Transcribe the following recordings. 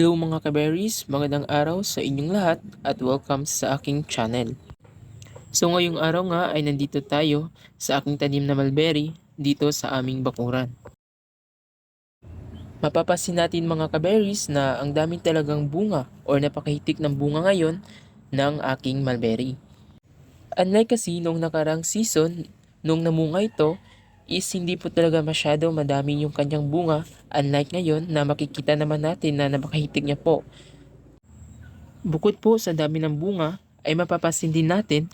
Hello mga kaberries, magandang araw sa inyong lahat at welcome sa aking channel. So ngayong araw nga ay nandito tayo sa aking tanim na mulberry dito sa aming bakuran. Mapapansin natin mga kaberries na ang daming talagang bunga or napakahitik ng bunga ngayon ng aking mulberry. Unlike kasi nung nakarang season, nung namunga ito, is hindi po talaga masyado madami yung kanyang bunga, unlike ngayon na makikita naman natin na napakahitik niya po. Bukod po sa dami ng bunga, ay mapapansin din natin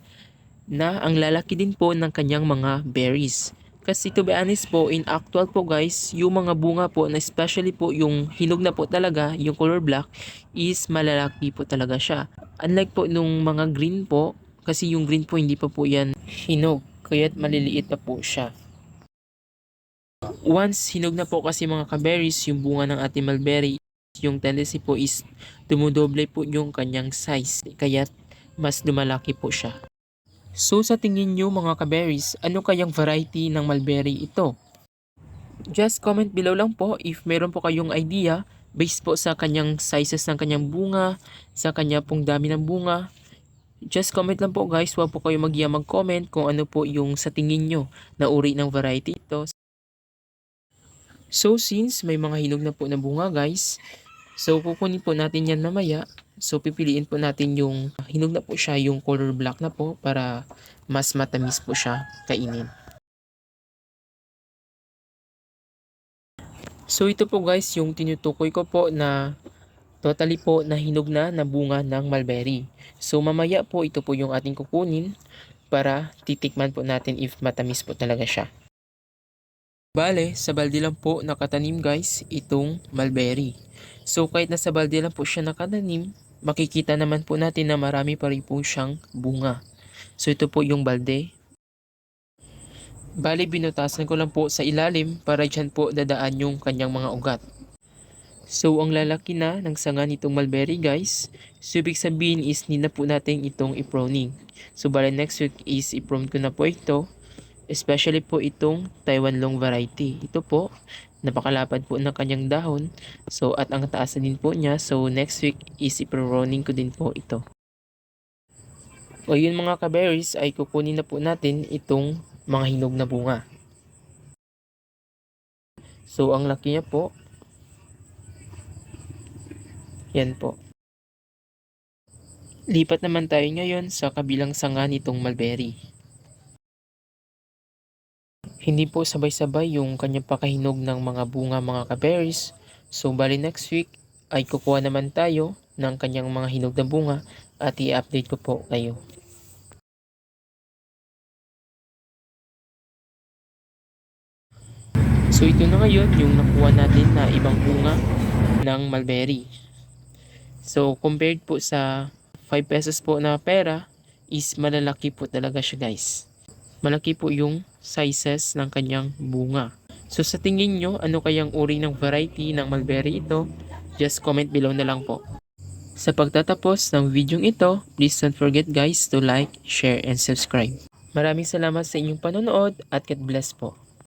na ang lalaki din po ng kanyang mga berries. Kasi to be honest po, in actual po guys, yung mga bunga po, na especially po yung hinog na po talaga, yung color black, is malalaki po talaga siya. Unlike po nung mga green po, kasi yung green po hindi pa po yan hinog, kaya't maliliit pa po siya. Once hinog na po kasi mga kaberries yung bunga ng ating mulberry, yung tendency po is dumudoble po yung kanyang size, kaya't mas lumalaki po siya. So sa tingin nyo mga kaberries, ano kayang variety ng mulberry ito? Just comment below lang po if meron po kayong idea based po sa kanyang sizes ng kanyang bunga, sa kanya pong dami ng bunga. Just comment lang po guys, huwag po kayo mag-comment kung ano po yung sa tingin nyo na uri ng variety ito. So since may mga hinog na po na bunga guys, so kukunin po natin yan mamaya. So pipiliin po natin yung hinog na po siya, yung color black na po para mas matamis po siya kainin. So ito po guys yung tinutukoy ko po na totally po na hinog na bunga ng mulberry. So mamaya po ito po yung ating kukunin para titikman po natin if matamis po talaga siya. Bale, sa balde lang po nakatanim guys itong mulberry. So kahit nasa balde lang po siya nakatanim, makikita naman po natin na marami pa rin po siyang bunga. So ito po yung balde. Bale, binutasan ko lang po sa ilalim para dyan po dadaan yung kanyang mga ugat. So ang lalaki na ng sanga nitong mulberry guys, so ibig sabihin is need na po natin itong i-pruning. So bale next week is i-prune ko na po ito. Especially po itong Taiwan long variety. Ito po, napakalapad po ng kanyang dahon. So at ang taas na din po niya. So next week is i-pruning ko din po ito. O yun mga kaberries ay kukunin na po natin itong mga hinog na bunga. So ang laki niya po. Yan po. Lipat naman tayo ngayon sa kabilang sanga nitong mulberry. Hindi po sabay-sabay yung kanyang pakahinog ng mga bunga mga kaberries. So bali next week ay kukuha naman tayo ng kanyang mga hinog na bunga at i-update ko po kayo. So ito na ngayon yung nakuha natin na ibang bunga ng mulberry. So compared po sa 5 pesos po na pera is malalaki po talaga siya guys. Malaki po yung sizes ng kanyang bunga. So sa tingin nyo, ano kayang uri ng variety ng mulberry ito? Just comment below na lang po. Sa pagtatapos ng video ito, please don't forget guys to like, share, and subscribe. Maraming salamat sa inyong panonood at God bless po.